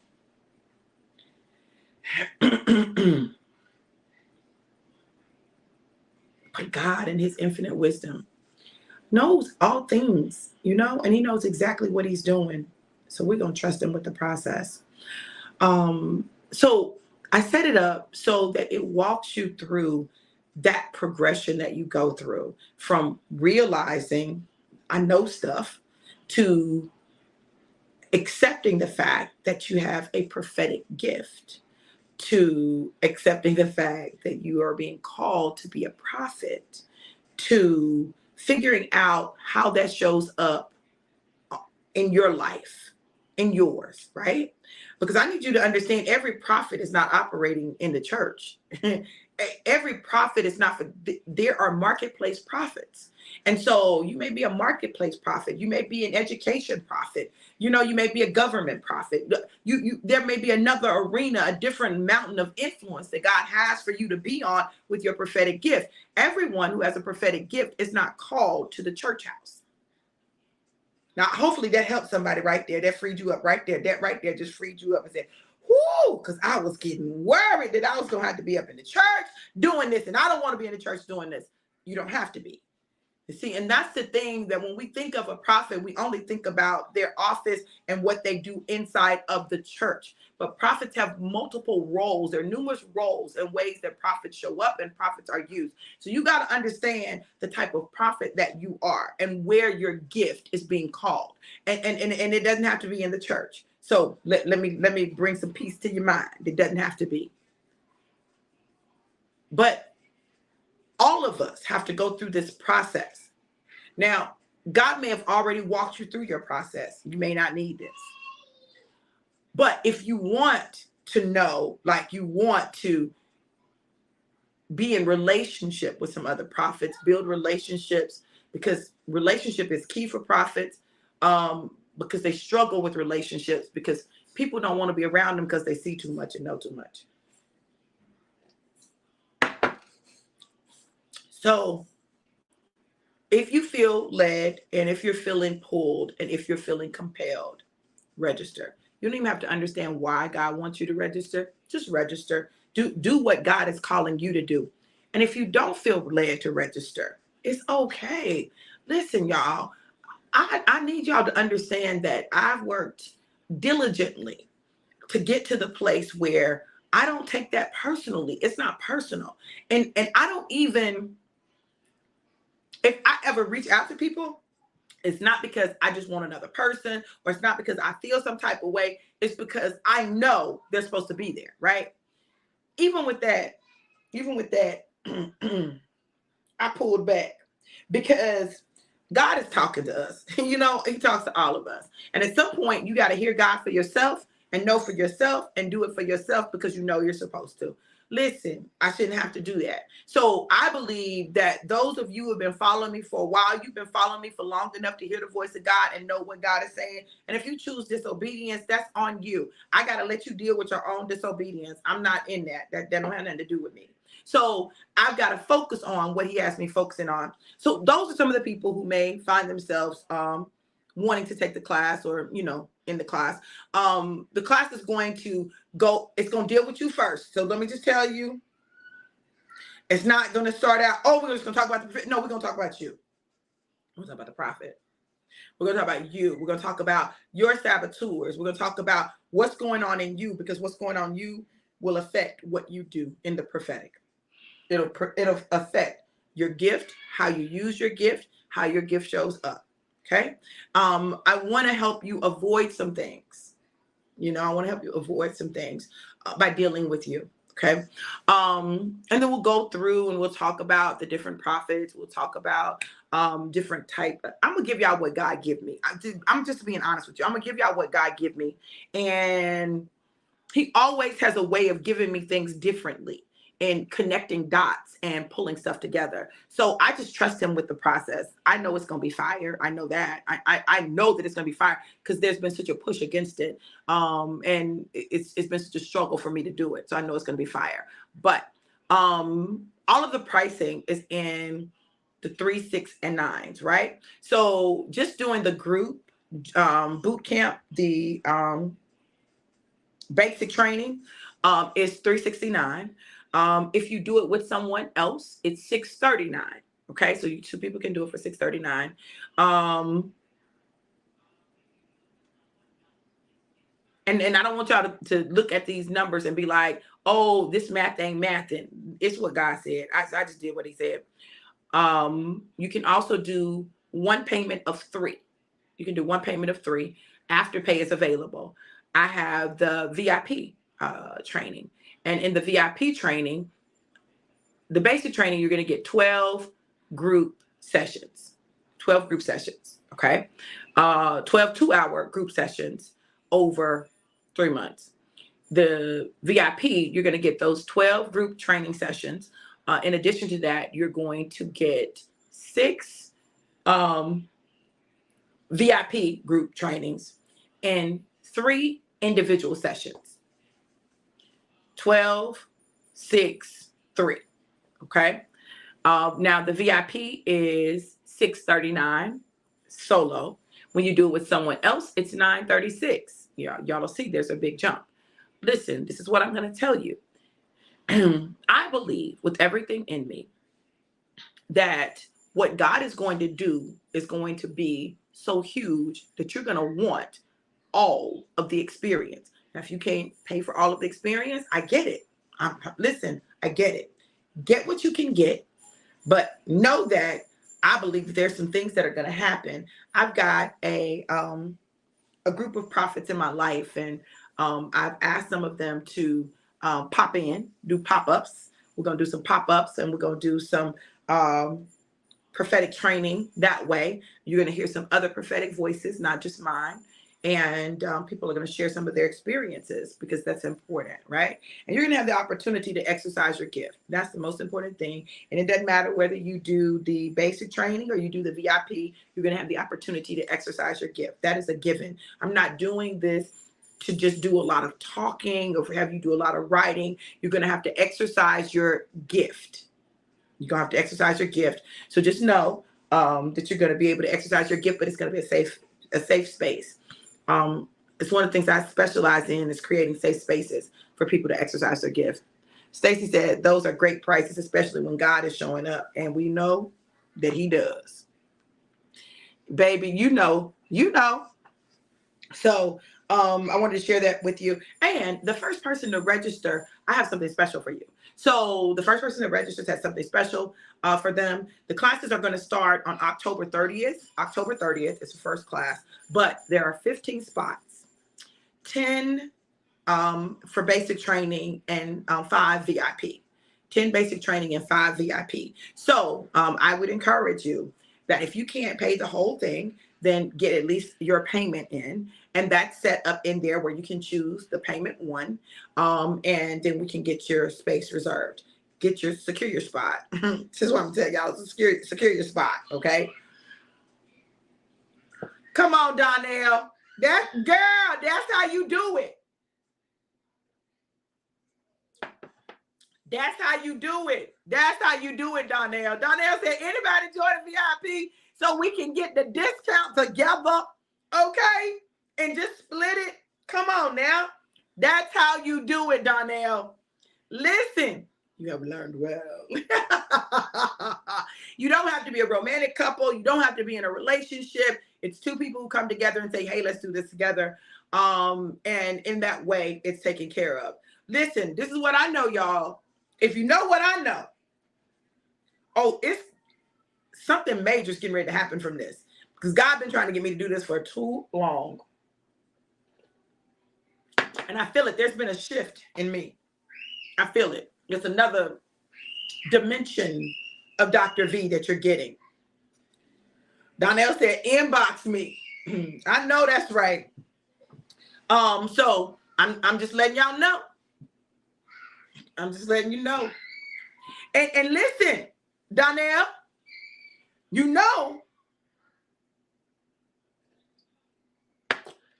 But God, in his infinite wisdom, knows all things, and he knows exactly what he's doing. So we're going to trust him with the process. So I set it up so that it walks you through that progression that you go through from realizing I know stuff to accepting the fact that you have a prophetic gift, to accepting the fact that you are being called to be a prophet, to figuring out how that shows up in your life, in yours, right? Because I need you to understand every prophet is not operating in the church. Every prophet is not for, there are marketplace prophets. And so you may be a marketplace prophet. You may be an education prophet. You know, you may be a government prophet. There may be another arena, a different mountain of influence that God has for you to be on with your prophetic gift. Everyone who has a prophetic gift is not called to the church house. Now, hopefully that helped somebody right there. That freed you up right there. That right there just freed you up and said, whoo, because I was getting worried that I was going to have to be up in the church doing this, and I don't want to be in the church doing this. You don't have to be. You see, and that's the thing, that when we think of a prophet, we only think about their office and what they do inside of the church. But prophets have multiple roles. There are numerous roles and ways that prophets show up and prophets are used. So you got to understand the type of prophet that you are and where your gift is being called. And it doesn't have to be in the church. So let me bring some peace to your mind. It doesn't have to be. But all of us have to go through this process. Now, God may have already walked you through your process. You may not need this. But if you want to know, like you want to be in relationship with some other prophets, build relationships, because relationship is key for prophets, because they struggle with relationships, because people don't want to be around them because they see too much and know too much. So if you feel led, and if you're feeling pulled, and if you're feeling compelled, register. You don't even have to understand why God wants you to register. Just register. Do what God is calling you to do. And if you don't feel led to register, it's okay. Listen, y'all, I need y'all to understand that I've worked diligently to get to the place where I don't take that personally. It's not personal. And I don't even, if I ever reach out to people, it's not because I just want another person, or it's not because I feel some type of way. It's because I know they're supposed to be there, right? Even with that, I pulled back because God is talking to us. You know, he talks to all of us. And at some point, you got to hear God for yourself and know for yourself and do it for yourself because you know you're supposed to. Listen, I shouldn't have to do that. So I believe that those of you who have been following me for a while, you've been following me for long enough to hear the voice of God and know what God is saying. And if you choose disobedience, that's on you. I got to let you deal with your own disobedience. I'm not in that. That don't have nothing to do with me. So I've got to focus on what he has me focusing on. So those are some of the people who may find themselves wanting to take the class, or, you know, in the class. The class is going to go, it's going to deal with you first. So let me just tell you, it's not going to start out, oh, we're just going to talk about the, no, we're going to talk about you. We're going to talk about the prophet. We're going to talk about you. We're going to talk about your saboteurs. We're going to talk about what's going on in you, because what's going on in you will affect what you do in the prophetic. It'll affect your gift, how you use your gift, how your gift shows up. Okay. I want to help you avoid some things. You know, I want to help you avoid some things by dealing with you. Okay. And then we'll go through and we'll talk about the different prophets. We'll talk about different type. I'm going to give y'all what God give me. I'm just being honest with you. I'm going to give y'all what God give me. And he always has a way of giving me things differently and connecting dots and pulling stuff together. So I just trust him with the process. I know it's going to be fire. I know that. I know that it's going to be fire because there's been such a push against it. And it's been such a struggle for me to do it. So I know it's going to be fire. But all of the pricing is in the 3, 6, and 9s, right? So just doing the group boot camp, the basic training is $369. If you do it with someone else, it's $639. Okay, so you 2 people can do it for $639. And I don't want y'all to look at these numbers and be like, oh, this math ain't mathing. it's what God said. I just did what he said. You can also do one payment of 3. You can do one payment of 3. Afterpay is available. I have the VIP training. And in the VIP training, the basic training, you're going to get 12 group sessions. 12 group sessions, okay? 12 2-hour group sessions over 3 months. The VIP, you're going to get those 12 group training sessions. In addition to that, you're going to get 6 VIP group trainings and 3 individual sessions. 12, 6, 3. Okay. Now the VIP is $639 solo. When you do it with someone else, it's $936. Yeah, y'all will see there's a big jump. Listen, this is what I'm going to tell you. I believe with everything in me that what God is going to do is going to be so huge that you're going to want all of the experience. Now, if you can't pay for all of the experience, I get it. Listen, I get it. Get what you can get, but know that I believe that there's some things that are going to happen. I've got a group of prophets in my life, and I've asked some of them to pop in, do pop-ups. We're going to do some pop-ups, and we're going to do some prophetic training that way. You're going to hear some other prophetic voices, not just mine. And people are going to share some of their experiences because that's important, right? And you're going to have the opportunity to exercise your gift. That's the most important thing. And it doesn't matter whether you do the basic training or you do the VIP, you're going to have the opportunity to exercise your gift. That is a given. I'm not doing this to just do a lot of talking or have you do a lot of writing. You're going to have to exercise your gift. You're going to have to exercise your gift. So just know that you're going to be able to exercise your gift, but it's going to be a safe space. It's one of the things I specialize in is creating safe spaces for people to exercise their gift. Stacy said those are great prices, especially when God is showing up, and we know that he does. Baby, you know. So I wanted to share that with you. And the first person to register, I have something special for you. So the first person that registers has something special for them. The classes are going to start on October 30th. October 30th is the first class, but there are 15 spots, 10 for basic training and 5 VIP. 10 basic training and 5 VIP. So I would encourage you that if you can't pay the whole thing, then get at least your payment in. And that's set up in there where you can choose the payment 1. And then we can get your space reserved. Secure your spot. This is what I'm telling y'all. Secure your spot, okay? Come on, Donnell. That's how you do it. That's how you do it. That's how you do it, Donnell. Donnell said, anybody join the VIP so we can get the discount together, okay? And just split it. Come on now. That's how you do it, Donnell. Listen, you have learned well. You don't have to be a romantic couple. You don't have to be in a relationship. It's 2 people who come together and say, hey, let's do this together. And in that way, it's taken care of. Listen, this is what I know, y'all. If you know what I know, it's something major is getting ready to happen from this. Because God's been trying to get me to do this for too long. And I feel it. There's been a shift in me. I feel it. There's another dimension of Dr. V that you're getting. Donnell said, inbox me. I know that's right. So I'm just letting y'all know. I'm just letting you know. And listen, Donnell, you know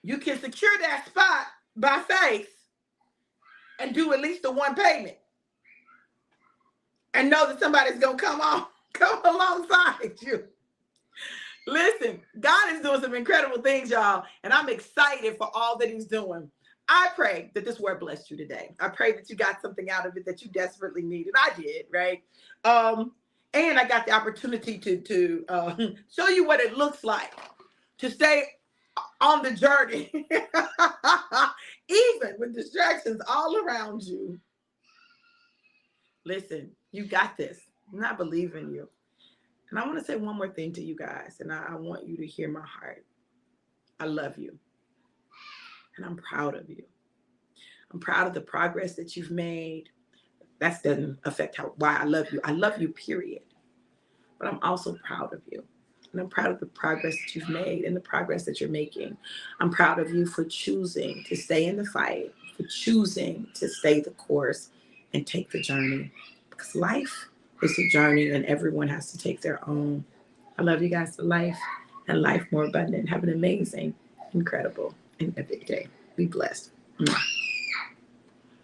you can secure that spot by faith and do at least the 1 payment. And know that somebody's going to come alongside you. Listen, God is doing some incredible things, y'all. And I'm excited for all that he's doing. I pray that this word blessed you today. I pray that you got something out of it that you desperately needed. I did, right? And I got the opportunity to show you what it looks like to stay on the journey, even with distractions all around you. Listen, you got this. And I believe in you. And I want to say one more thing to you guys, and I want you to hear my heart. I love you, and I'm proud of you. I'm proud of the progress that you've made. That doesn't affect why I love you. I love you, period. But I'm also proud of you. And I'm proud of the progress that you've made and the progress that you're making. I'm proud of you for choosing to stay in the fight, for choosing to stay the course and take the journey. Because life is a journey and everyone has to take their own. I love you guys for life and life more abundant. Have an amazing, incredible, and epic day. Be blessed.